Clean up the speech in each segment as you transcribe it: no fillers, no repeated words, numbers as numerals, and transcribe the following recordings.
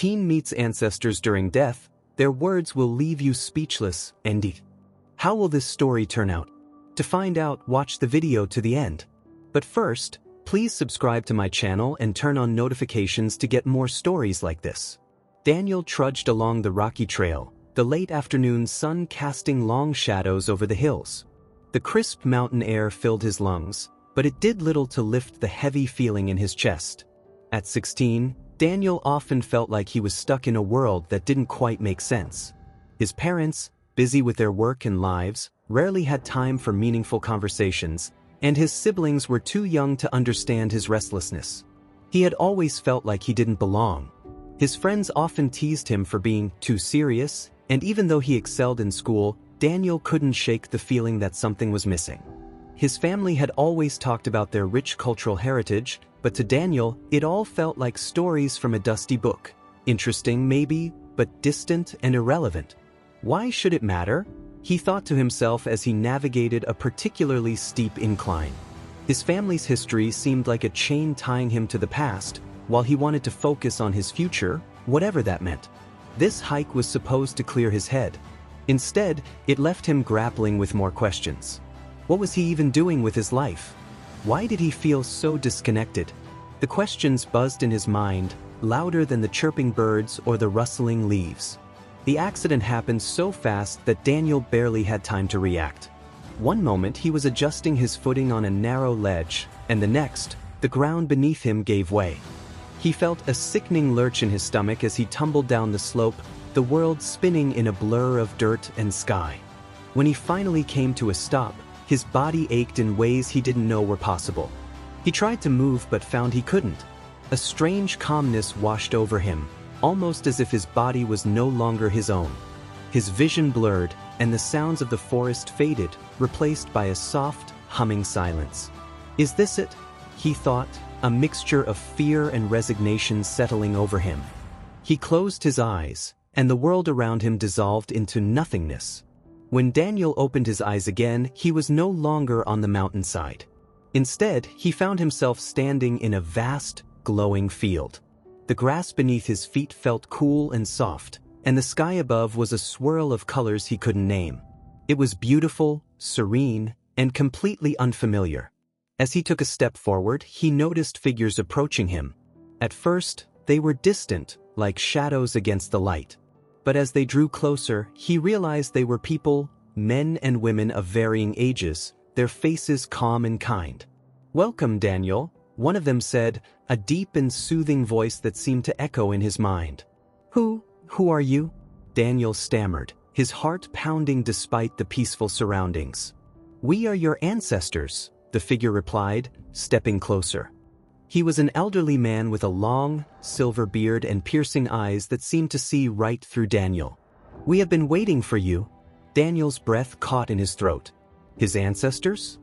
teen meets ancestors during death, their words will leave you speechless, NDE. How will this story turn out? To find out, watch the video to the end. But first, please subscribe to my channel and turn on notifications to get more stories like this. Daniel trudged along the rocky trail, the late afternoon sun casting long shadows over the hills. The crisp mountain air filled his lungs, but it did little to lift the heavy feeling in his chest. At 16, Daniel often felt like he was stuck in a world that didn't quite make sense. His parents, busy with their work and lives, rarely had time for meaningful conversations, and his siblings were too young to understand his restlessness. He had always felt like he didn't belong. His friends often teased him for being too serious, and even though he excelled in school, Daniel couldn't shake the feeling that something was missing. His family had always talked about their rich cultural heritage, but to Daniel, it all felt like stories from a dusty book. Interesting, maybe, but distant and irrelevant. Why should it matter? He thought to himself as he navigated a particularly steep incline. His family's history seemed like a chain tying him to the past, while he wanted to focus on his future, whatever that meant. This hike was supposed to clear his head. Instead, it left him grappling with more questions. What was he even doing with his life? Why did he feel so disconnected? The questions buzzed in his mind, louder than the chirping birds or the rustling leaves. The accident happened so fast that Daniel barely had time to react. One moment he was adjusting his footing on a narrow ledge, and the next, the ground beneath him gave way. He felt a sickening lurch in his stomach as he tumbled down the slope, the world spinning in a blur of dirt and sky. When he finally came to a stop, his body ached in ways he didn't know were possible. He tried to move but found he couldn't. A strange calmness washed over him, almost as if his body was no longer his own. His vision blurred, and the sounds of the forest faded, replaced by a soft, humming silence. Is this it? He thought, a mixture of fear and resignation settling over him. He closed his eyes, and the world around him dissolved into nothingness. When Daniel opened his eyes again, he was no longer on the mountainside. Instead, he found himself standing in a vast, glowing field. The grass beneath his feet felt cool and soft, and the sky above was a swirl of colors he couldn't name. It was beautiful, serene, and completely unfamiliar. As he took a step forward, he noticed figures approaching him. At first, they were distant, like shadows against the light. But as they drew closer, he realized they were people, men and women of varying ages, their faces calm and kind. "Welcome, Daniel," one of them said, a deep and soothing voice that seemed to echo in his mind. Who are you?" Daniel stammered, his heart pounding despite the peaceful surroundings. "We are your ancestors," the figure replied, stepping closer. He was an elderly man with a long, silver beard and piercing eyes that seemed to see right through Daniel. "We have been waiting for you." Daniel's breath caught in his throat. His ancestors?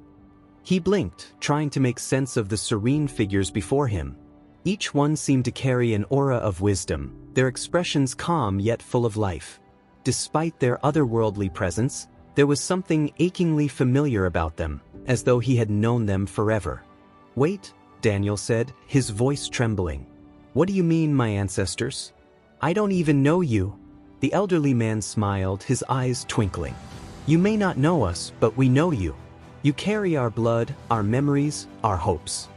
He blinked, trying to make sense of the serene figures before him. Each one seemed to carry an aura of wisdom, their expressions calm yet full of life. Despite their otherworldly presence, there was something achingly familiar about them, as though he had known them forever. "Wait," Daniel said, his voice trembling. "What do you mean, my ancestors? I don't even know you." The elderly man smiled, his eyes twinkling. "You may not know us, but we know you. You carry our blood, our memories, our hopes.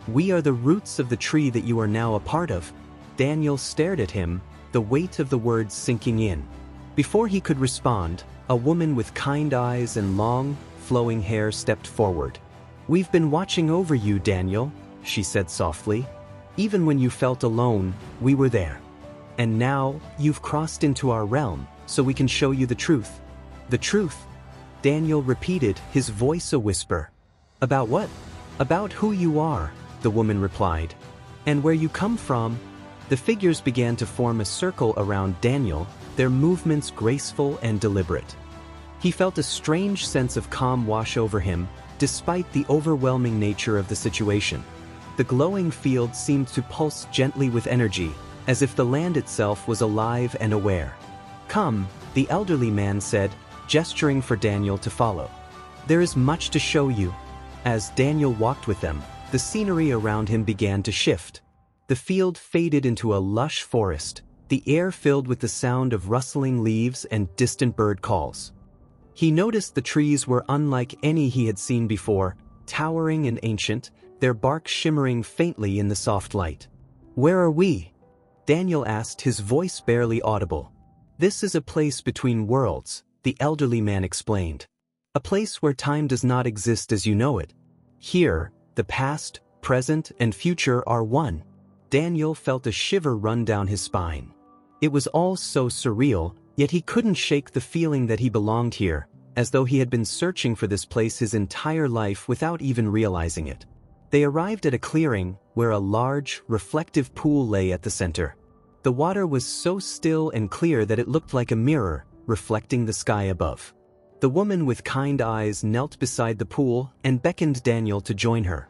We are the roots of the tree that you are now a part of." Daniel stared at him, the weight of the words sinking in. Before he could respond, a woman with kind eyes and long, flowing hair stepped forward. "We've been watching over you, Daniel," she said softly. "Even when you felt alone, we were there. And now, you've crossed into our realm, so we can show you the truth." "The truth?" Daniel repeated, his voice a whisper. "About what?" "About who you are," the woman replied. "And where you come from." The figures began to form a circle around Daniel, their movements graceful and deliberate. He felt a strange sense of calm wash over him, despite the overwhelming nature of the situation. The glowing field seemed to pulse gently with energy, as if the land itself was alive and aware. "Come," the elderly man said, gesturing for Daniel to follow. "There is much to show you." As Daniel walked with them, the scenery around him began to shift. The field faded into a lush forest, the air filled with the sound of rustling leaves and distant bird calls. He noticed the trees were unlike any he had seen before, towering and ancient, their bark shimmering faintly in the soft light. "Where are we?" Daniel asked, his voice barely audible. "This is a place between worlds," the elderly man explained. "A place where time does not exist as you know it. Here, the past, present, and future are one." Daniel felt a shiver run down his spine. It was all so surreal, yet he couldn't shake the feeling that he belonged here, as though he had been searching for this place his entire life without even realizing it. They arrived at a clearing, where a large, reflective pool lay at the center. The water was so still and clear that it looked like a mirror, reflecting the sky above. The woman with kind eyes knelt beside the pool and beckoned Daniel to join her.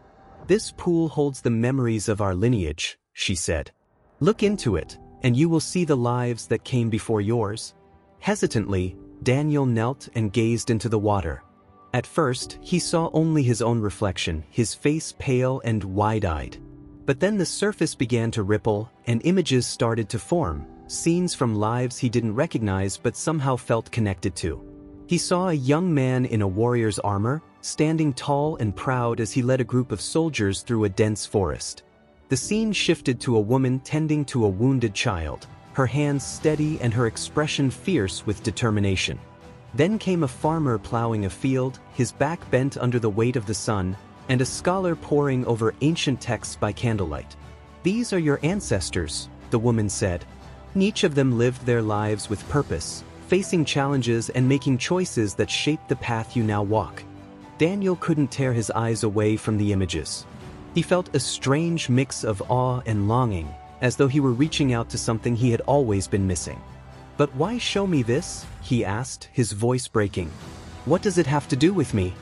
"This pool holds the memories of our lineage," she said. "Look into it, and you will see the lives that came before yours." Hesitantly, Daniel knelt and gazed into the water. At first, he saw only his own reflection, his face pale and wide-eyed. But then the surface began to ripple, and images started to form, scenes from lives he didn't recognize but somehow felt connected to. He saw a young man in a warrior's armor, standing tall and proud as he led a group of soldiers through a dense forest. The scene shifted to a woman tending to a wounded child, her hands steady and her expression fierce with determination. Then came a farmer plowing a field, his back bent under the weight of the sun, and a scholar poring over ancient texts by candlelight. "These are your ancestors," the woman said. "Each of them lived their lives with purpose, facing challenges and making choices that shaped the path you now walk." Daniel couldn't tear his eyes away from the images. He felt a strange mix of awe and longing, as though he were reaching out to something he had always been missing. "But why show me this?" he asked, his voice breaking. "What does it have to do with me?"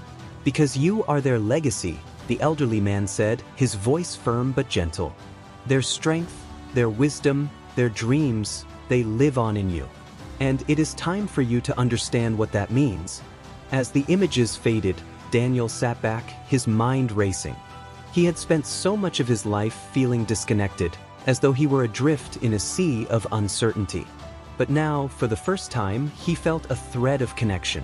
"Because you are their legacy," the elderly man said, his voice firm but gentle. "Their strength, their wisdom, their dreams, they live on in you. And it is time for you to understand what that means." As the images faded, Daniel sat back, his mind racing. He had spent so much of his life feeling disconnected, as though he were adrift in a sea of uncertainty. But now, for the first time, he felt a thread of connection,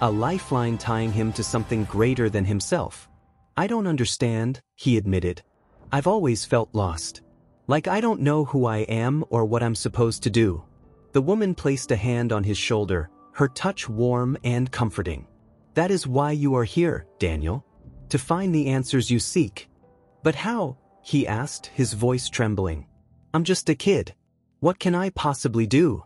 a lifeline tying him to something greater than himself. "I don't understand," he admitted. "I've always felt lost. Like I don't know who I am or what I'm supposed to do." The woman placed a hand on his shoulder, her touch warm and comforting. "That is why you are here, Daniel. To find the answers you seek." "But how?" he asked, his voice trembling. "I'm just a kid. What can I possibly do?"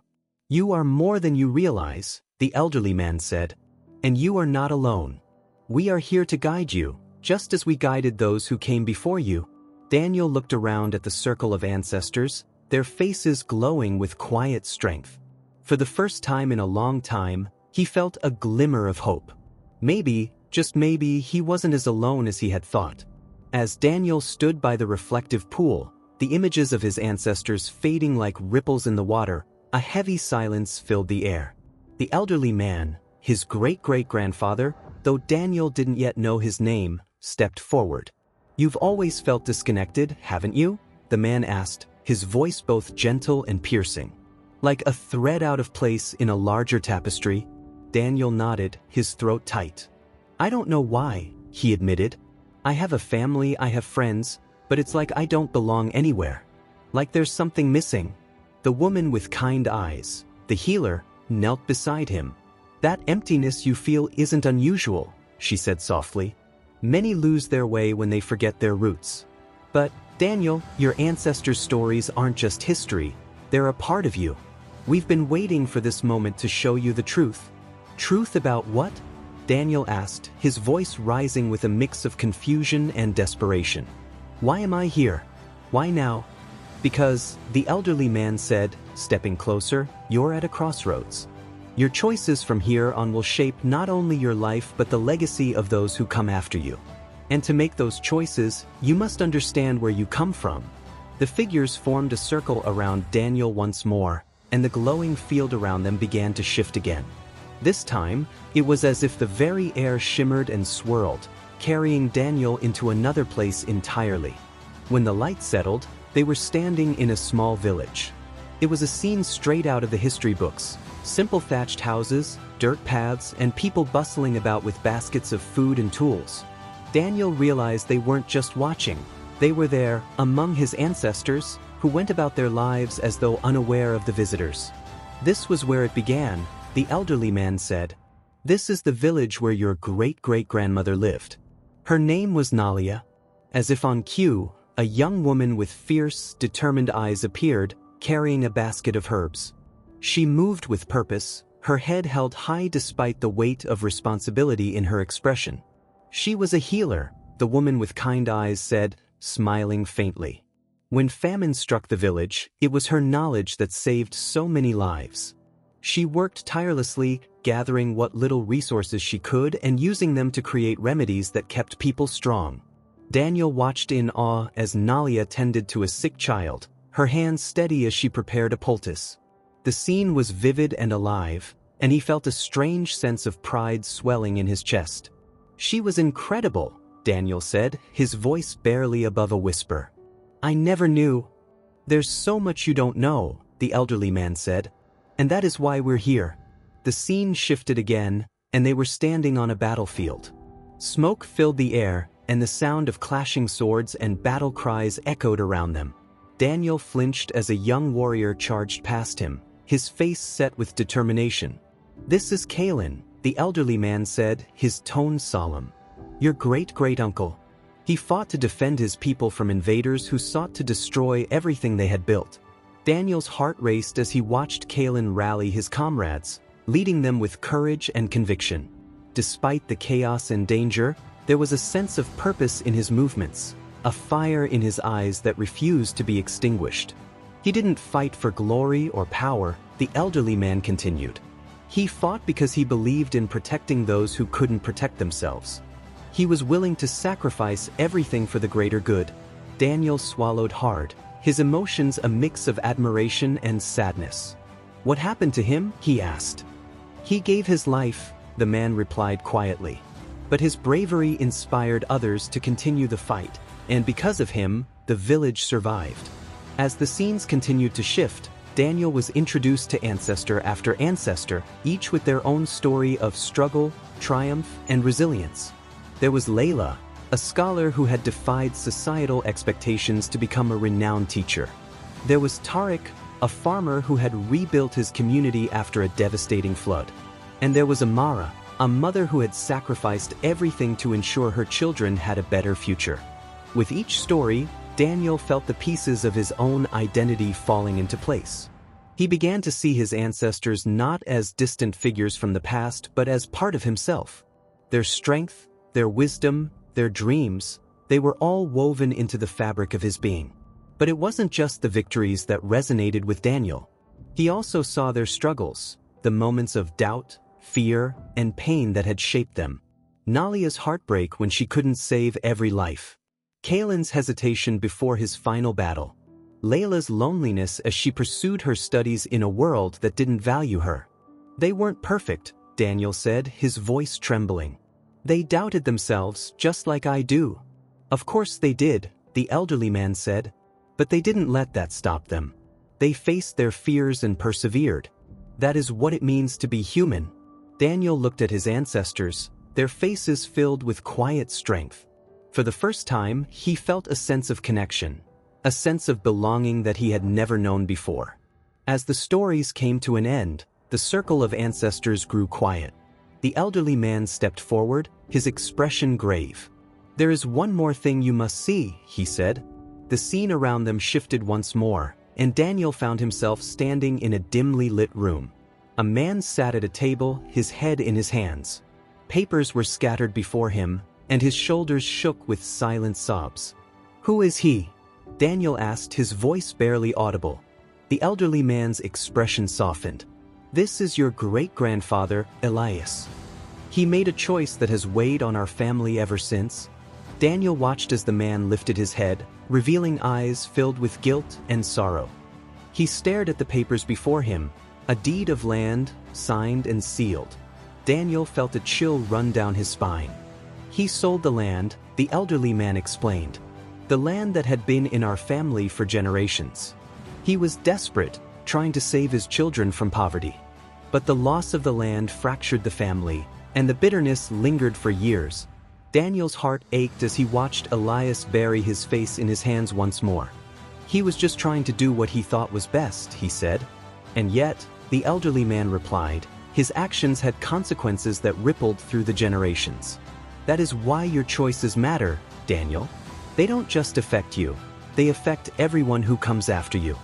"You are more than you realize," the elderly man said. "And you are not alone. We are here to guide you, just as we guided those who came before you." Daniel looked around at the circle of ancestors, their faces glowing with quiet strength. For the first time in a long time, he felt a glimmer of hope. Maybe, just maybe, he wasn't as alone as he had thought. As Daniel stood by the reflective pool, the images of his ancestors fading like ripples in the water, a heavy silence filled the air. The elderly man, his great-great-grandfather, though Daniel didn't yet know his name, stepped forward. "You've always felt disconnected, haven't you?" the man asked, his voice both gentle and piercing. "Like a thread out of place in a larger tapestry?" Daniel nodded, his throat tight. "I don't know why," he admitted. "I have a family, I have friends, but it's like I don't belong anywhere. Like there's something missing." The woman with kind eyes, the healer, knelt beside him. "That emptiness you feel isn't unusual," she said softly. "Many lose their way when they forget their roots. But, Daniel, your ancestors' stories aren't just history, they're a part of you. We've been waiting for this moment to show you the truth." "Truth about what?" Daniel asked, his voice rising with a mix of confusion and desperation. "Why am I here? Why now?" "Because," the elderly man said, stepping closer, "you're at a crossroads. Your choices from here on will shape not only your life but the legacy of those who come after you. And to make those choices, you must understand where you come from." The figures formed a circle around Daniel once more, and the glowing field around them began to shift again. This time, it was as if the very air shimmered and swirled, carrying Daniel into another place entirely. When the light settled, they were standing in a small village. It was a scene straight out of the history books. Simple thatched houses, dirt paths, and people bustling about with baskets of food and tools. Daniel realized they weren't just watching. They were there, among his ancestors, who went about their lives as though unaware of the visitors. This was where it began, the elderly man said. This is the village where your great-great-grandmother lived. Her name was Nalia. As if on cue, a young woman with fierce, determined eyes appeared, carrying a basket of herbs. She moved with purpose, her head held high despite the weight of responsibility in her expression. She was a healer, the woman with kind eyes said, smiling faintly. When famine struck the village, it was her knowledge that saved so many lives. She worked tirelessly, gathering what little resources she could and using them to create remedies that kept people strong. Daniel watched in awe as Nalia tended to a sick child, her hands steady as she prepared a poultice. The scene was vivid and alive, and he felt a strange sense of pride swelling in his chest. She was incredible, Daniel said, his voice barely above a whisper. I never knew. There's so much you don't know, the elderly man said. And that is why we're here. The scene shifted again, and they were standing on a battlefield. Smoke filled the air, and the sound of clashing swords and battle cries echoed around them. Daniel flinched as a young warrior charged past him, his face set with determination. This is Kalen, the elderly man said, his tone solemn. Your great-great-uncle. He fought to defend his people from invaders who sought to destroy everything they had built. Daniel's heart raced as he watched Kalen rally his comrades, leading them with courage and conviction. Despite the chaos and danger, there was a sense of purpose in his movements, a fire in his eyes that refused to be extinguished. He didn't fight for glory or power, the elderly man continued. He fought because he believed in protecting those who couldn't protect themselves. He was willing to sacrifice everything for the greater good. Daniel swallowed hard, his emotions a mix of admiration and sadness. What happened to him? He asked. He gave his life, the man replied quietly. But his bravery inspired others to continue the fight, and because of him, the village survived. As the scenes continued to shift, Daniel was introduced to ancestor after ancestor, each with their own story of struggle, triumph, and resilience. There was Layla, a scholar who had defied societal expectations to become a renowned teacher. There was Tariq, a farmer who had rebuilt his community after a devastating flood. And there was Amara, a mother who had sacrificed everything to ensure her children had a better future. With each story, Daniel felt the pieces of his own identity falling into place. He began to see his ancestors not as distant figures from the past, but as part of himself. Their strength, their wisdom, their dreams, they were all woven into the fabric of his being. But it wasn't just the victories that resonated with Daniel. He also saw their struggles, the moments of doubt, fear, and pain that had shaped them. Nalia's heartbreak when she couldn't save every life. Kalen's hesitation before his final battle. Layla's loneliness as she pursued her studies in a world that didn't value her. They weren't perfect, Daniel said, his voice trembling. They doubted themselves just like I do. Of course they did, the elderly man said. But they didn't let that stop them. They faced their fears and persevered. That is what it means to be human. Daniel looked at his ancestors, their faces filled with quiet strength. For the first time, he felt a sense of connection, a sense of belonging that he had never known before. As the stories came to an end, the circle of ancestors grew quiet. The elderly man stepped forward, his expression grave. There is one more thing you must see, he said. The scene around them shifted once more, and Daniel found himself standing in a dimly lit room. A man sat at a table, his head in his hands. Papers were scattered before him, and his shoulders shook with silent sobs. Who is he? Daniel asked, his voice barely audible. The elderly man's expression softened. This is your great-grandfather, Elias. He made a choice that has weighed on our family ever since. Daniel watched as the man lifted his head, revealing eyes filled with guilt and sorrow. He stared at the papers before him, a deed of land, signed and sealed. Daniel felt a chill run down his spine. He sold the land, the elderly man explained. The land that had been in our family for generations. He was desperate, trying to save his children from poverty. But the loss of the land fractured the family, and the bitterness lingered for years. Daniel's heart ached as he watched Elias bury his face in his hands once more. He was just trying to do what he thought was best, he said. And yet, the elderly man replied, his actions had consequences that rippled through the generations. That is why your choices matter, Daniel. They don't just affect you, they affect everyone who comes after you.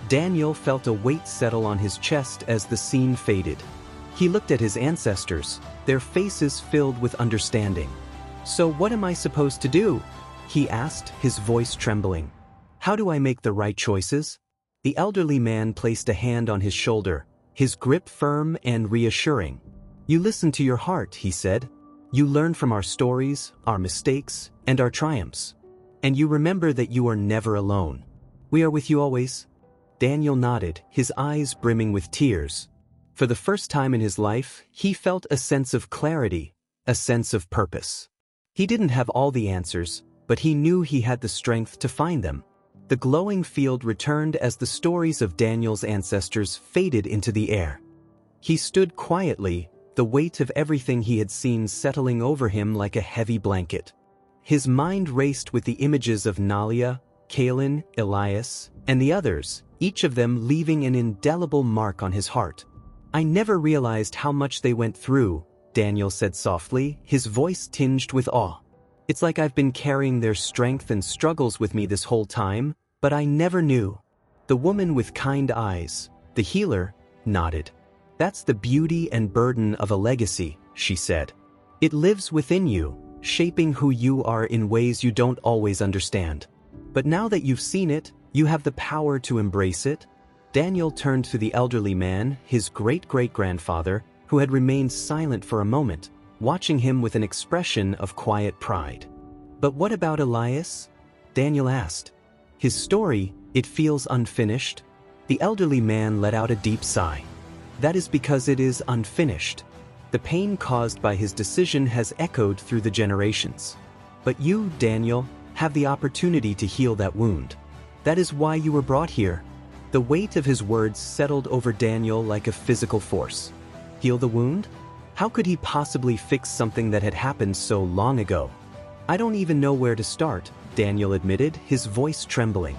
Daniel felt a weight settle on his chest as the scene faded. He looked at his ancestors, their faces filled with understanding. So what am I supposed to do? He asked, his voice trembling. How do I make the right choices? The elderly man placed a hand on his shoulder, his grip firm and reassuring. You listen to your heart, he said. You learn from our stories, our mistakes, and our triumphs. And you remember that you are never alone. We are with you always. Daniel nodded, his eyes brimming with tears. For the first time in his life, he felt a sense of clarity, a sense of purpose. He didn't have all the answers, but he knew he had the strength to find them. The glowing field returned as the stories of Daniel's ancestors faded into the air. He stood quietly, the weight of everything he had seen settling over him like a heavy blanket. His mind raced with the images of Nalia, Kalin, Elias, and the others, each of them leaving an indelible mark on his heart. I never realized how much they went through, Daniel said softly, his voice tinged with awe. It's like I've been carrying their strength and struggles with me this whole time, but I never knew. The woman with kind eyes, the healer, nodded. That's the beauty and burden of a legacy, she said. It lives within you, shaping who you are in ways you don't always understand. But now that you've seen it, you have the power to embrace it. Daniel turned to the elderly man, his great-great-grandfather, who had remained silent for a moment, watching him with an expression of quiet pride. But what about Elias? Daniel asked. His story, it feels unfinished. The elderly man let out a deep sigh. That is because it is unfinished. The pain caused by his decision has echoed through the generations. But you, Daniel, have the opportunity to heal that wound. That is why you were brought here. The weight of his words settled over Daniel like a physical force. Heal the wound? How could he possibly fix something that had happened so long ago? I don't even know where to start, Daniel admitted, his voice trembling.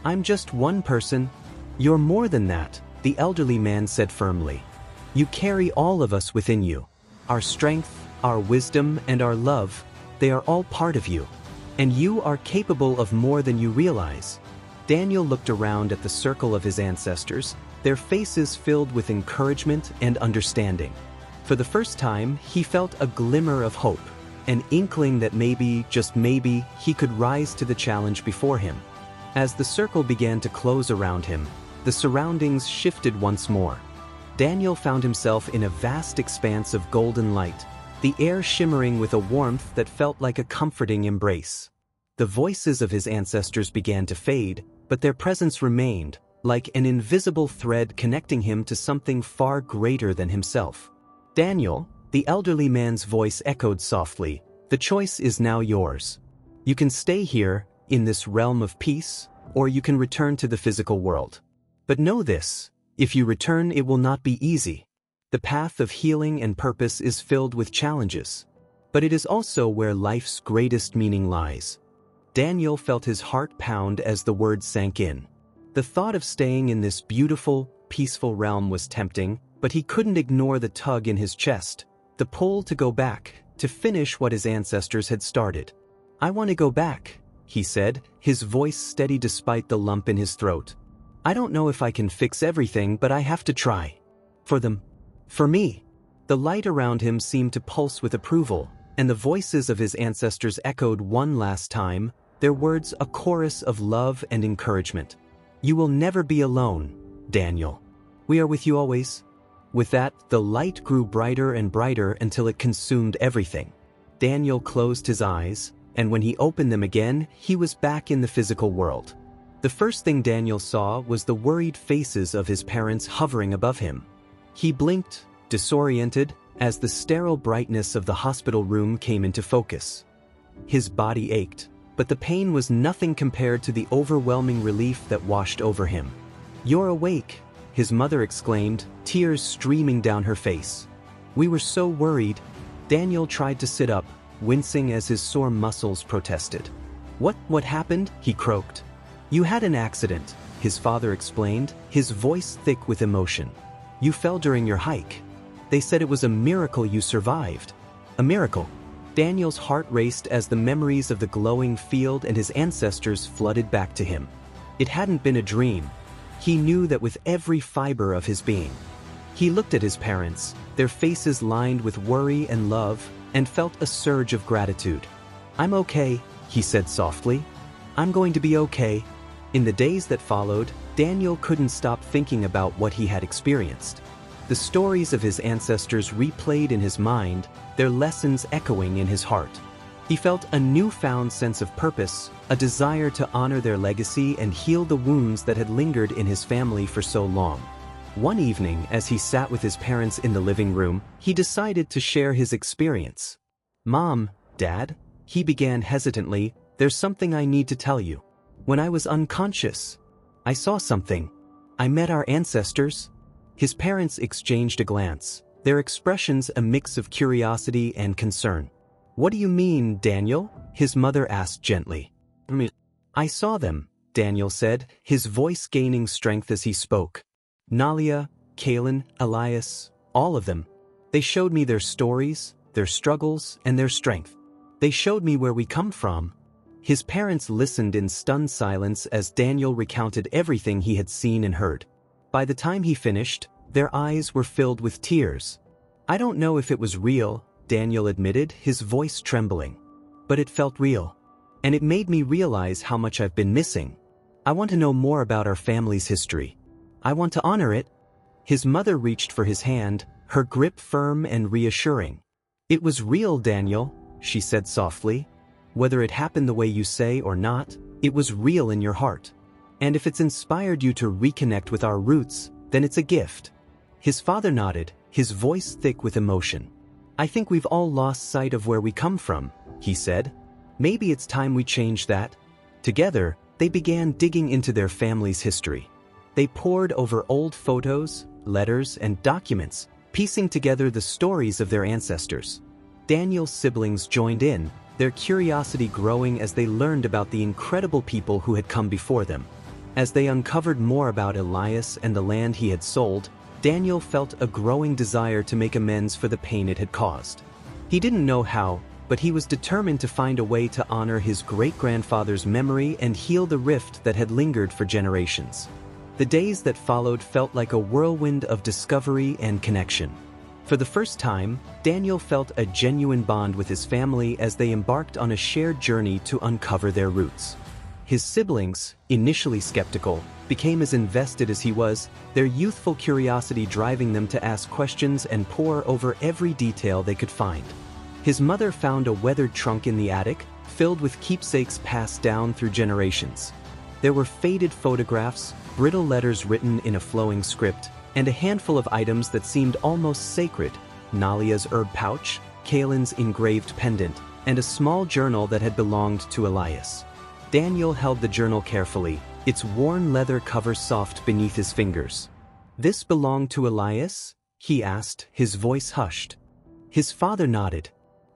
I'm just one person. You're more than that, the elderly man said firmly. You carry all of us within you. Our strength, our wisdom, and our love, they are all part of you. And you are capable of more than you realize. Daniel looked around at the circle of his ancestors, their faces filled with encouragement and understanding. For the first time, he felt a glimmer of hope, an inkling that maybe, just maybe, he could rise to the challenge before him. As the circle began to close around him, the surroundings shifted once more. Daniel found himself in a vast expanse of golden light, the air shimmering with a warmth that felt like a comforting embrace. The voices of his ancestors began to fade, but their presence remained, like an invisible thread connecting him to something far greater than himself. Daniel, the elderly man's voice echoed softly, the choice is now yours. You can stay here, in this realm of peace, or you can return to the physical world. But know this, if you return it will not be easy. The path of healing and purpose is filled with challenges. But it is also where life's greatest meaning lies. Daniel felt his heart pound as the words sank in. The thought of staying in this beautiful, peaceful realm was tempting, but he couldn't ignore the tug in his chest, the pull to go back, to finish what his ancestors had started. I want to go back, he said, his voice steady despite the lump in his throat. I don't know if I can fix everything, but I have to try. For them. For me. The light around him seemed to pulse with approval, and the voices of his ancestors echoed one last time, their words a chorus of love and encouragement. You will never be alone, Daniel. We are with you always. With that, the light grew brighter and brighter until it consumed everything. Daniel closed his eyes, and when he opened them again, he was back in the physical world. The first thing Daniel saw was the worried faces of his parents hovering above him. He blinked, disoriented, as the sterile brightness of the hospital room came into focus. His body ached, but the pain was nothing compared to the overwhelming relief that washed over him. You're awake, his mother exclaimed, tears streaming down her face. We were so worried. Daniel tried to sit up, wincing as his sore muscles protested. What happened? He croaked. You had an accident, his father explained, his voice thick with emotion. You fell during your hike. They said it was a miracle you survived. A miracle. Daniel's heart raced as the memories of the glowing field and his ancestors flooded back to him. It hadn't been a dream. He knew that with every fiber of his being. He looked at his parents, their faces lined with worry and love, and felt a surge of gratitude. I'm okay, he said softly. I'm going to be okay. In the days that followed, Daniel couldn't stop thinking about what he had experienced. The stories of his ancestors replayed in his mind, their lessons echoing in his heart. He felt a newfound sense of purpose, a desire to honor their legacy and heal the wounds that had lingered in his family for so long. One evening, as he sat with his parents in the living room, he decided to share his experience. Mom, Dad, he began hesitantly, there's something I need to tell you. When I was unconscious, I saw something. I met our ancestors. His parents exchanged a glance, their expressions a mix of curiosity and concern. What do you mean, Daniel? His mother asked gently. I saw them, Daniel said, his voice gaining strength as he spoke. Nalia, Kaylin, Elias, all of them. They showed me their stories, their struggles, and their strength. They showed me where we come from. His parents listened in stunned silence as Daniel recounted everything he had seen and heard. By the time he finished, their eyes were filled with tears. I don't know if it was real, Daniel admitted, his voice trembling. But it felt real. And it made me realize how much I've been missing. I want to know more about our family's history. I want to honor it. His mother reached for his hand, her grip firm and reassuring. It was real, Daniel, she said softly. Whether it happened the way you say or not, it was real in your heart. And if it's inspired you to reconnect with our roots, then it's a gift. His father nodded, his voice thick with emotion. I think we've all lost sight of where we come from, he said. Maybe it's time we change that. Together, they began digging into their family's history. They pored over old photos, letters, and documents, piecing together the stories of their ancestors. Daniel's siblings joined in, their curiosity growing as they learned about the incredible people who had come before them. As they uncovered more about Elias and the land he had sold, Daniel felt a growing desire to make amends for the pain it had caused. He didn't know how, but he was determined to find a way to honor his great-grandfather's memory and heal the rift that had lingered for generations. The days that followed felt like a whirlwind of discovery and connection. For the first time, Daniel felt a genuine bond with his family as they embarked on a shared journey to uncover their roots. His siblings, initially skeptical, became as invested as he was, their youthful curiosity driving them to ask questions and pore over every detail they could find. His mother found a weathered trunk in the attic, filled with keepsakes passed down through generations. There were faded photographs, brittle letters written in a flowing script, and a handful of items that seemed almost sacred: Nalia's herb pouch, Kaylin's engraved pendant, and a small journal that had belonged to Elias. Daniel held the journal carefully, its worn leather cover soft beneath his fingers. This belonged to Elias? He asked, his voice hushed. His father nodded.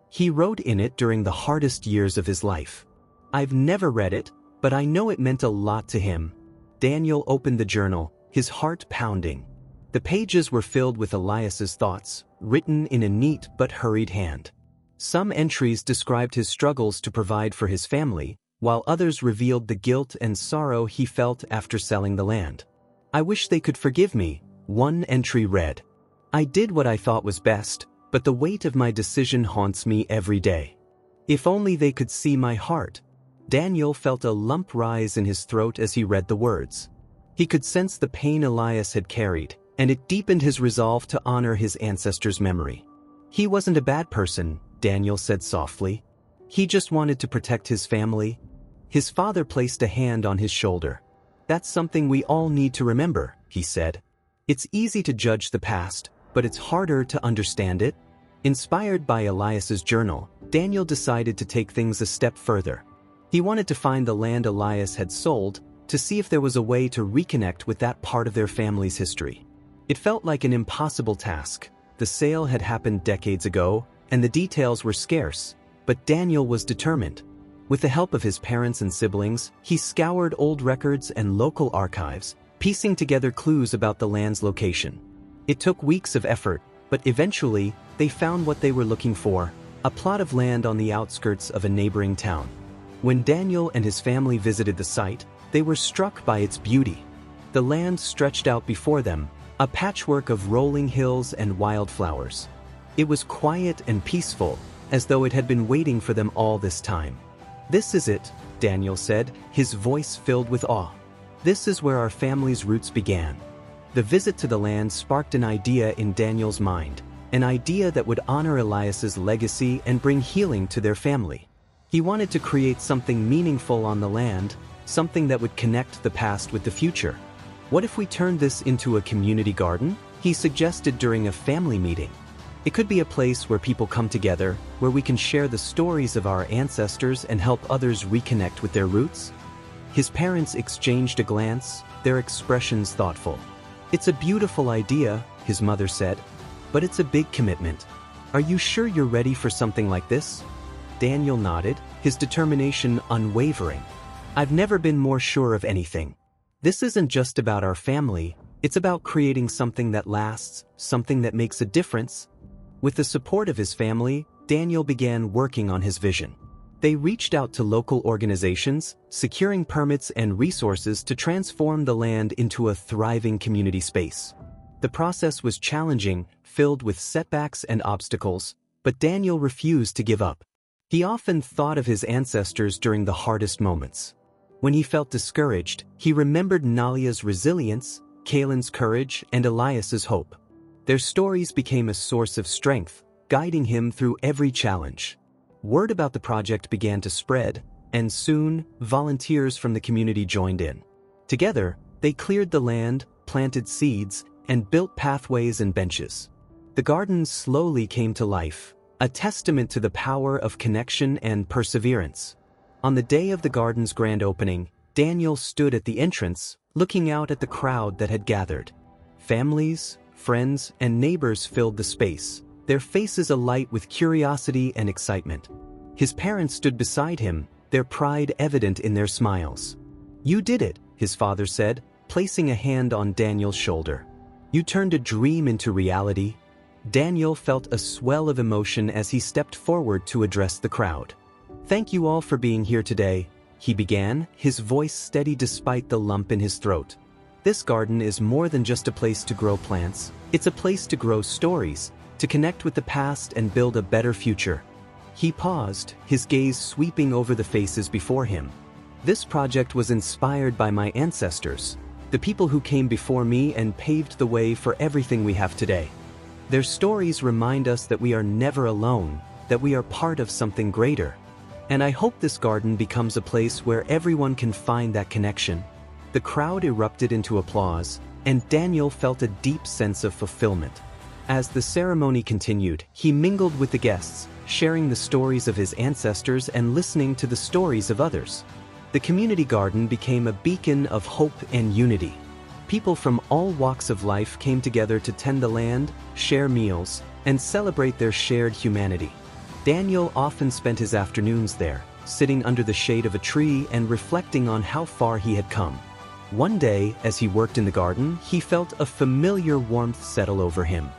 He wrote in it during the hardest years of his life. I've never read it, but I know it meant a lot to him. Daniel opened the journal, his heart pounding. The pages were filled with Elias's thoughts, written in a neat but hurried hand. Some entries described his struggles to provide for his family, while others revealed the guilt and sorrow he felt after selling the land. I wish they could forgive me, one entry read. I did what I thought was best, but the weight of my decision haunts me every day. If only they could see my heart. Daniel felt a lump rise in his throat as he read the words. He could sense the pain Elias had carried, and it deepened his resolve to honor his ancestors' memory. He wasn't a bad person, Daniel said softly. He just wanted to protect his family. His father placed a hand on his shoulder. That's something we all need to remember, he said. It's easy to judge the past, but it's harder to understand it. Inspired by Elias's journal, Daniel decided to take things a step further. He wanted to find the land Elias had sold, to see if there was a way to reconnect with that part of their family's history. It felt like an impossible task. The sale had happened decades ago, and the details were scarce, but Daniel was determined. With the help of his parents and siblings, he scoured old records and local archives, piecing together clues about the land's location. It took weeks of effort, but eventually, they found what they were looking for: a plot of land on the outskirts of a neighboring town. When Daniel and his family visited the site, they were struck by its beauty. The land stretched out before them, a patchwork of rolling hills and wildflowers. It was quiet and peaceful, as though it had been waiting for them all this time. "This is it," Daniel said, his voice filled with awe. "This is where our family's roots began." The visit to the land sparked an idea in Daniel's mind, an idea that would honor Elias's legacy and bring healing to their family. He wanted to create something meaningful on the land, something that would connect the past with the future. "What if we turned this into a community garden?" he suggested during a family meeting. "It could be a place where people come together, where we can share the stories of our ancestors and help others reconnect with their roots." His parents exchanged a glance, their expressions thoughtful. "It's a beautiful idea," his mother said, "but it's a big commitment. Are you sure you're ready for something like this?" Daniel nodded, his determination unwavering. "I've never been more sure of anything. This isn't just about our family, it's about creating something that lasts, something that makes a difference." With the support of his family, Daniel began working on his vision. They reached out to local organizations, securing permits and resources to transform the land into a thriving community space. The process was challenging, filled with setbacks and obstacles, but Daniel refused to give up. He often thought of his ancestors during the hardest moments. When he felt discouraged, he remembered Nalia's resilience, Kalen's courage, and Elias's hope. Their stories became a source of strength, guiding him through every challenge. Word about the project began to spread, and soon, volunteers from the community joined in. Together, they cleared the land, planted seeds, and built pathways and benches. The garden slowly came to life, a testament to the power of connection and perseverance. On the day of the garden's grand opening, Daniel stood at the entrance, looking out at the crowd that had gathered. Families, friends, and neighbors filled the space, their faces alight with curiosity and excitement. His parents stood beside him, their pride evident in their smiles. "You did it," his father said, placing a hand on Daniel's shoulder. "You turned a dream into reality." Daniel felt a swell of emotion as he stepped forward to address the crowd. "Thank you all for being here today," he began, his voice steady despite the lump in his throat. "This garden is more than just a place to grow plants. It's a place to grow stories, to connect with the past and build a better future." He paused, his gaze sweeping over the faces before him. "This project was inspired by my ancestors, the people who came before me and paved the way for everything we have today. Their stories remind us that we are never alone, that we are part of something greater. And I hope this garden becomes a place where everyone can find that connection." The crowd erupted into applause, and Daniel felt a deep sense of fulfillment. As the ceremony continued, he mingled with the guests, sharing the stories of his ancestors and listening to the stories of others. The community garden became a beacon of hope and unity. People from all walks of life came together to tend the land, share meals, and celebrate their shared humanity. Daniel often spent his afternoons there, sitting under the shade of a tree and reflecting on how far he had come. One day, as he worked in the garden, he felt a familiar warmth settle over him.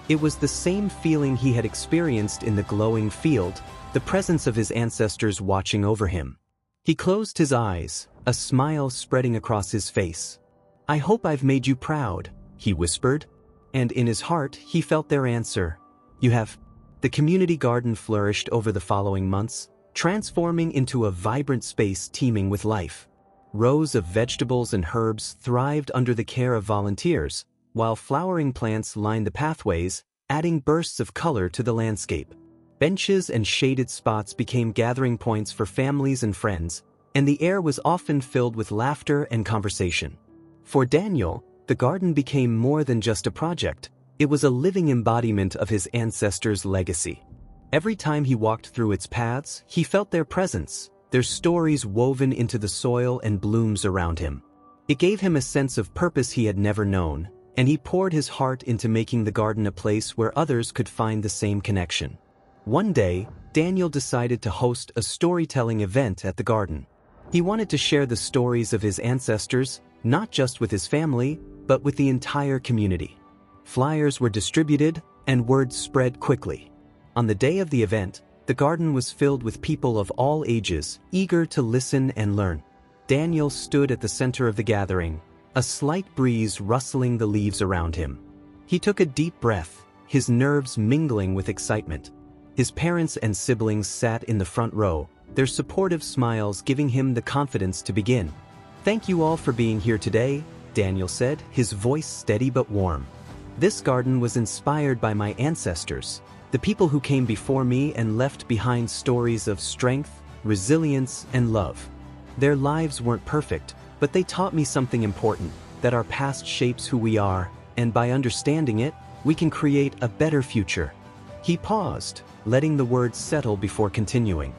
It was the same feeling he had experienced in the glowing field, the presence of his ancestors watching over him. He closed his eyes, a smile spreading across his face. "I hope I've made you proud," he whispered. And in his heart, he felt their answer. "You have." The community garden flourished over the following months, transforming into a vibrant space teeming with life. Rows of vegetables and herbs thrived under the care of volunteers, while flowering plants lined the pathways, adding bursts of color to the landscape. Benches and shaded spots became gathering points for families and friends, and the air was often filled with laughter and conversation. For Daniel, the garden became more than just a project. It was a living embodiment of his ancestors' legacy. Every time he walked through its paths, he felt their presence, their stories woven into the soil and blooms around him. It gave him a sense of purpose he had never known, and he poured his heart into making the garden a place where others could find the same connection. One day, Daniel decided to host a storytelling event at the garden. He wanted to share the stories of his ancestors, not just with his family, but with the entire community. Flyers were distributed, and word spread quickly. On the day of the event, the garden was filled with people of all ages, eager to listen and learn. Daniel stood at the center of the gathering, a slight breeze rustling the leaves around him. He took a deep breath, his nerves mingling with excitement. His parents and siblings sat in the front row, their supportive smiles giving him the confidence to begin. "Thank you all for being here today," Daniel said, his voice steady but warm. "This garden was inspired by my ancestors, the people who came before me and left behind stories of strength, resilience, and love. Their lives weren't perfect, but they taught me something important, that our past shapes who we are, and by understanding it, we can create a better future." He paused, letting the words settle before continuing.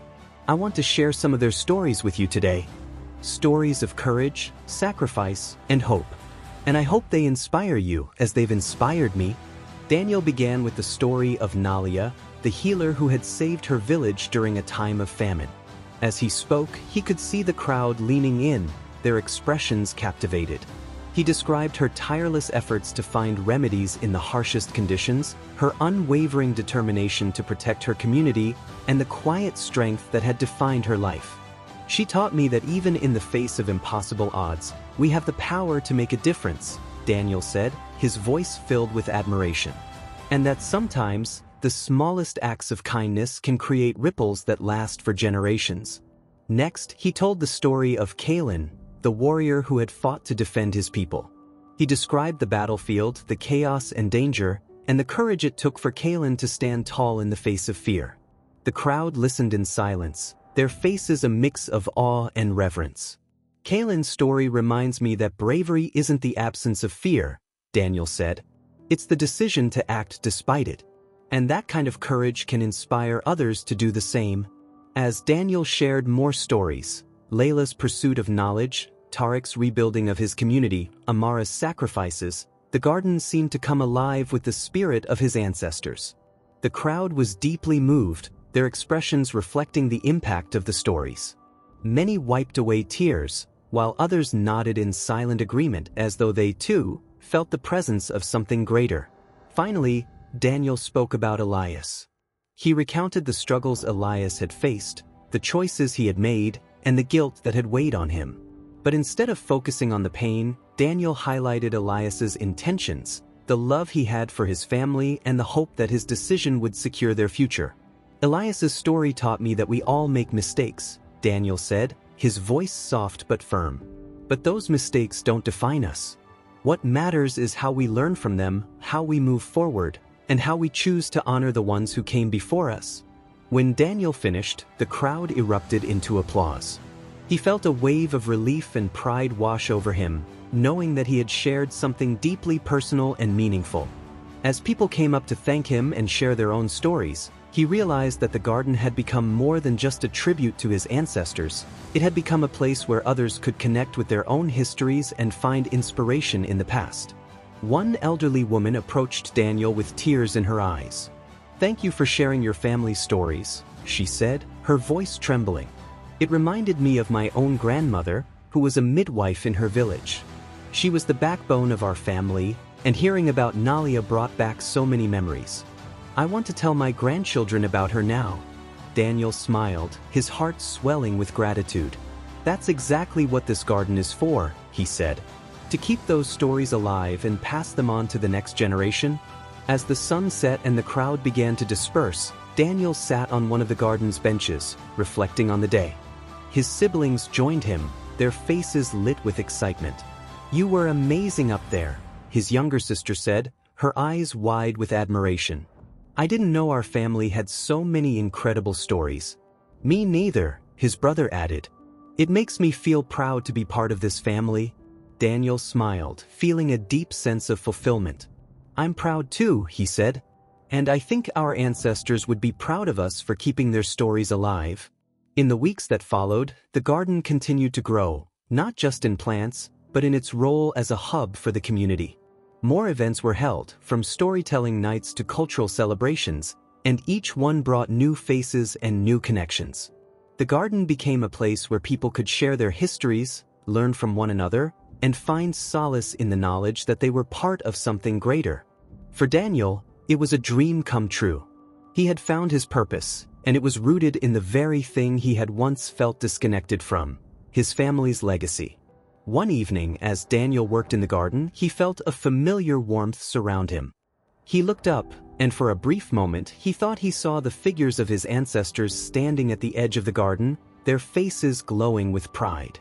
"I want to share some of their stories with you today. Stories of courage, sacrifice, and hope. And I hope they inspire you as they've inspired me." Daniel began with the story of Nalia, the healer who had saved her village during a time of famine. As he spoke, he could see the crowd leaning in, their expressions captivated. He described her tireless efforts to find remedies in the harshest conditions, her unwavering determination to protect her community, and the quiet strength that had defined her life. "She taught me that even in the face of impossible odds, we have the power to make a difference," Daniel said, his voice filled with admiration. "And that sometimes, the smallest acts of kindness can create ripples that last for generations." Next, he told the story of Kalen, the warrior who had fought to defend his people. He described the battlefield, the chaos and danger, and the courage it took for Kalen to stand tall in the face of fear. The crowd listened in silence, their faces a mix of awe and reverence. "Kalen's story reminds me that bravery isn't the absence of fear," Daniel said. "It's the decision to act despite it. And that kind of courage can inspire others to do the same." As Daniel shared more stories, Layla's pursuit of knowledge, Tariq's rebuilding of his community, Amara's sacrifices, the garden seemed to come alive with the spirit of his ancestors. The crowd was deeply moved, their expressions reflecting the impact of the stories. Many wiped away tears, while others nodded in silent agreement as though they, too, felt the presence of something greater. Finally, Daniel spoke about Elias. He recounted the struggles Elias had faced, the choices he had made, and the guilt that had weighed on him. But instead of focusing on the pain, Daniel highlighted Elias's intentions, the love he had for his family and the hope that his decision would secure their future. "Elias's story taught me that we all make mistakes," Daniel said, his voice soft but firm. "But those mistakes don't define us. What matters is how we learn from them, how we move forward, and how we choose to honor the ones who came before us." When Daniel finished, the crowd erupted into applause. He felt a wave of relief and pride wash over him, knowing that he had shared something deeply personal and meaningful. As people came up to thank him and share their own stories, he realized that the garden had become more than just a tribute to his ancestors. It had become a place where others could connect with their own histories and find inspiration in the past. One elderly woman approached Daniel with tears in her eyes. "Thank you for sharing your family's stories," she said, her voice trembling. "It reminded me of my own grandmother, who was a midwife in her village. She was the backbone of our family, and hearing about Nalia brought back so many memories. I want to tell my grandchildren about her now." Daniel smiled, his heart swelling with gratitude. "That's exactly what this garden is for," he said. "To keep those stories alive and pass them on to the next generation." As the sun set and the crowd began to disperse, Daniel sat on one of the garden's benches, reflecting on the day. His siblings joined him, their faces lit with excitement. "You were amazing up there," his younger sister said, her eyes wide with admiration. "I didn't know our family had so many incredible stories." "Me neither," his brother added. "It makes me feel proud to be part of this family." Daniel smiled, feeling a deep sense of fulfillment. "I'm proud too," he said. "And I think our ancestors would be proud of us for keeping their stories alive." In the weeks that followed, the garden continued to grow, not just in plants, but in its role as a hub for the community. More events were held, from storytelling nights to cultural celebrations, and each one brought new faces and new connections. The garden became a place where people could share their histories, learn from one another, and find solace in the knowledge that they were part of something greater. For Daniel, it was a dream come true. He had found his purpose, and it was rooted in the very thing he had once felt disconnected from: his family's legacy. One evening, as Daniel worked in the garden, he felt a familiar warmth surround him. He looked up, and for a brief moment he thought he saw the figures of his ancestors standing at the edge of the garden, their faces glowing with pride.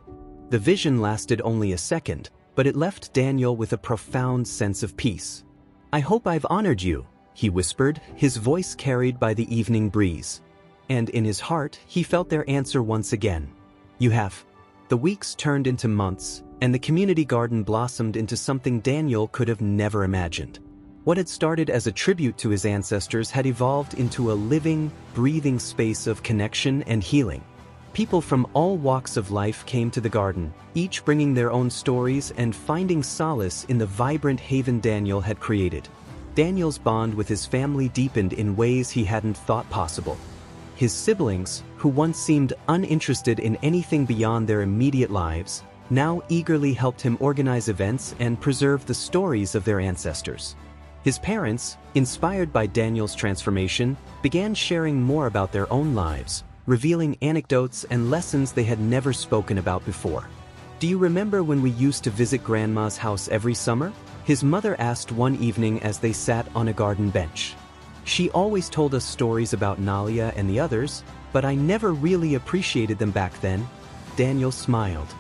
The vision lasted only a second, but it left Daniel with a profound sense of peace. "I hope I've honored you," he whispered, his voice carried by the evening breeze. And in his heart, he felt their answer once again. "You have." The weeks turned into months, and the community garden blossomed into something Daniel could have never imagined. What had started as a tribute to his ancestors had evolved into a living, breathing space of connection and healing. People from all walks of life came to the garden, each bringing their own stories and finding solace in the vibrant haven Daniel had created. Daniel's bond with his family deepened in ways he hadn't thought possible. His siblings, who once seemed uninterested in anything beyond their immediate lives, now eagerly helped him organize events and preserve the stories of their ancestors. His parents, inspired by Daniel's transformation, began sharing more about their own lives, revealing anecdotes and lessons they had never spoken about before. "Do you remember when we used to visit Grandma's house every summer?" his mother asked one evening as they sat on a garden bench. "She always told us stories about Nalia and the others, but I never really appreciated them back then." Daniel smiled.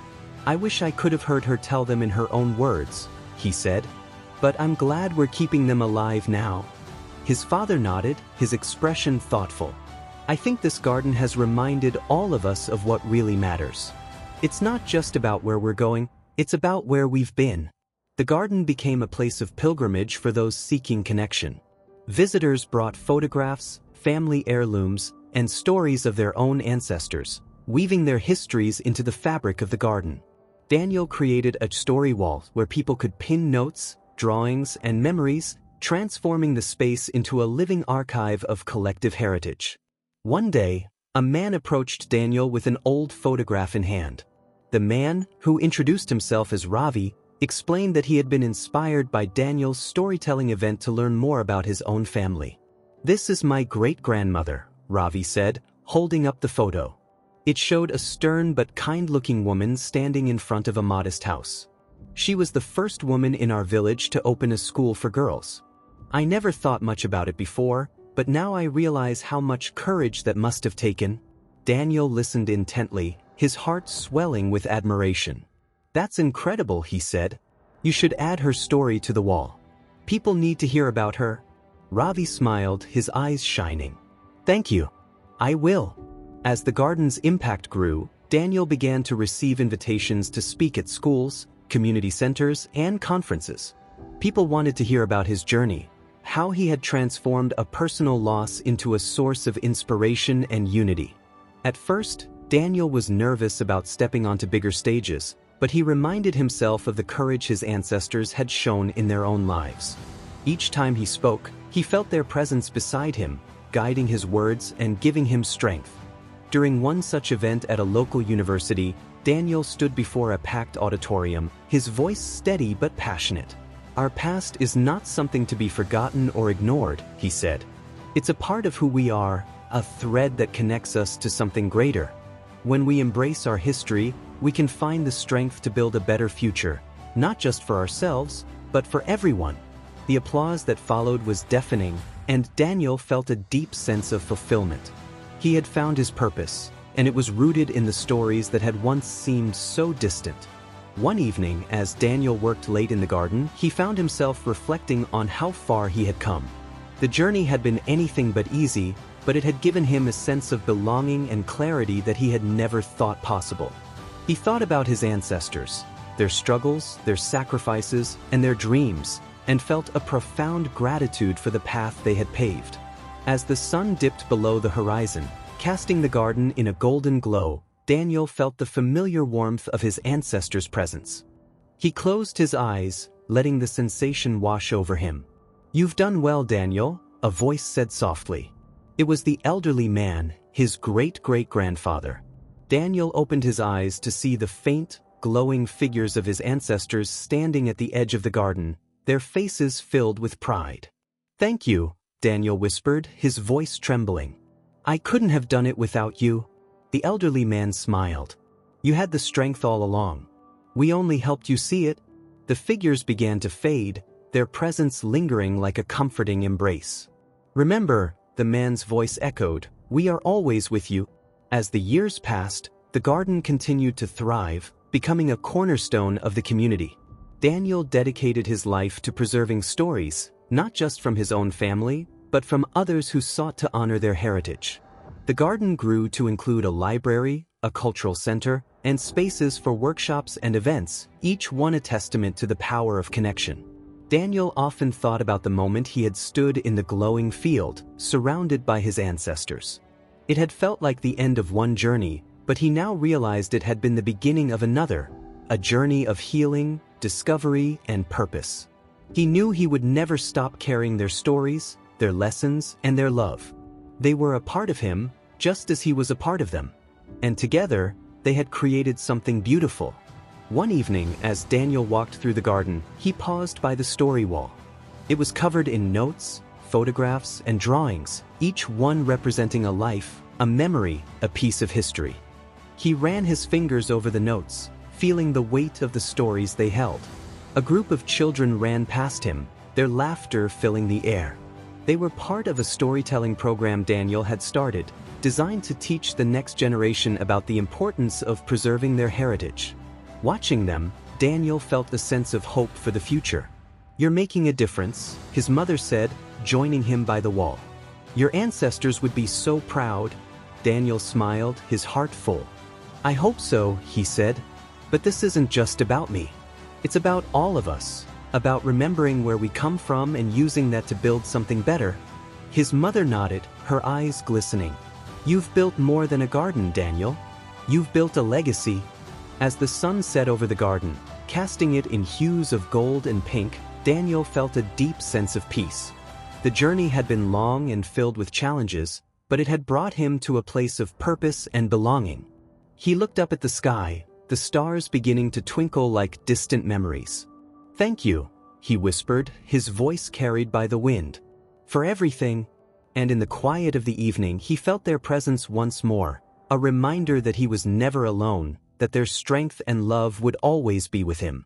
"I wish I could have heard her tell them in her own words," he said. "But I'm glad we're keeping them alive now." His father nodded, his expression thoughtful. "I think this garden has reminded all of us of what really matters. It's not just about where we're going, it's about where we've been." The garden became a place of pilgrimage for those seeking connection. Visitors brought photographs, family heirlooms, and stories of their own ancestors, weaving their histories into the fabric of the garden. Daniel created a story wall where people could pin notes, drawings, and memories, transforming the space into a living archive of collective heritage. One day, a man approached Daniel with an old photograph in hand. The man, who introduced himself as Ravi, explained that he had been inspired by Daniel's storytelling event to learn more about his own family. "This is my great-grandmother," Ravi said, holding up the photo. It showed a stern but kind-looking woman standing in front of a modest house. "She was the first woman in our village to open a school for girls. I never thought much about it before, but now I realize how much courage that must have taken." Daniel listened intently, his heart swelling with admiration. "That's incredible," he said. "You should add her story to the wall. People need to hear about her." Ravi smiled, his eyes shining. "Thank you. I will." As the garden's impact grew, Daniel began to receive invitations to speak at schools, community centers, and conferences. People wanted to hear about his journey, how he had transformed a personal loss into a source of inspiration and unity. At first, Daniel was nervous about stepping onto bigger stages, but he reminded himself of the courage his ancestors had shown in their own lives. Each time he spoke, he felt their presence beside him, guiding his words and giving him strength. During one such event at a local university, Daniel stood before a packed auditorium, his voice steady but passionate. "Our past is not something to be forgotten or ignored," he said. "It's a part of who we are, a thread that connects us to something greater. When we embrace our history, we can find the strength to build a better future, not just for ourselves, but for everyone." The applause that followed was deafening, and Daniel felt a deep sense of fulfillment. He had found his purpose, and it was rooted in the stories that had once seemed so distant. One evening, as Daniel worked late in the garden, he found himself reflecting on how far he had come. The journey had been anything but easy, but it had given him a sense of belonging and clarity that he had never thought possible. He thought about his ancestors, their struggles, their sacrifices, and their dreams, and felt a profound gratitude for the path they had paved. As the sun dipped below the horizon, casting the garden in a golden glow, Daniel felt the familiar warmth of his ancestors' presence. He closed his eyes, letting the sensation wash over him. "You've done well, Daniel," a voice said softly. It was the elderly man, his great-great-grandfather. Daniel opened his eyes to see the faint, glowing figures of his ancestors standing at the edge of the garden, their faces filled with pride. "Thank you," Daniel whispered, his voice trembling. "I couldn't have done it without you." The elderly man smiled. "You had the strength all along. We only helped you see it." The figures began to fade, their presence lingering like a comforting embrace. "Remember," the man's voice echoed, "we are always with you." As the years passed, the garden continued to thrive, becoming a cornerstone of the community. Daniel dedicated his life to preserving stories, not just from his own family, but from others who sought to honor their heritage. The garden grew to include a library, a cultural center, and spaces for workshops and events, each one a testament to the power of connection. Daniel often thought about the moment he had stood in the glowing field, surrounded by his ancestors. It had felt like the end of one journey, but he now realized it had been the beginning of another, a journey of healing, discovery, and purpose. He knew he would never stop carrying their stories, their lessons, and their love. They were a part of him, just as he was a part of them. And together, they had created something beautiful. One evening, as Daniel walked through the garden, he paused by the story wall. It was covered in notes, photographs, and drawings, each one representing a life, a memory, a piece of history. He ran his fingers over the notes, feeling the weight of the stories they held. A group of children ran past him, their laughter filling the air. They were part of a storytelling program Daniel had started, designed to teach the next generation about the importance of preserving their heritage. Watching them, Daniel felt a sense of hope for the future. "You're making a difference," his mother said, joining him by the wall. "Your ancestors would be so proud." Daniel smiled, his heart full. "I hope so," he said. "But this isn't just about me. It's about all of us, about remembering where we come from and using that to build something better." His mother nodded, her eyes glistening. "You've built more than a garden, Daniel. You've built a legacy." As the sun set over the garden, casting it in hues of gold and pink, Daniel felt a deep sense of peace. The journey had been long and filled with challenges, but it had brought him to a place of purpose and belonging. He looked up at the sky, the stars beginning to twinkle like distant memories. "Thank you," he whispered, his voice carried by the wind. "For everything." And in the quiet of the evening he felt their presence once more, a reminder that he was never alone, that their strength and love would always be with him.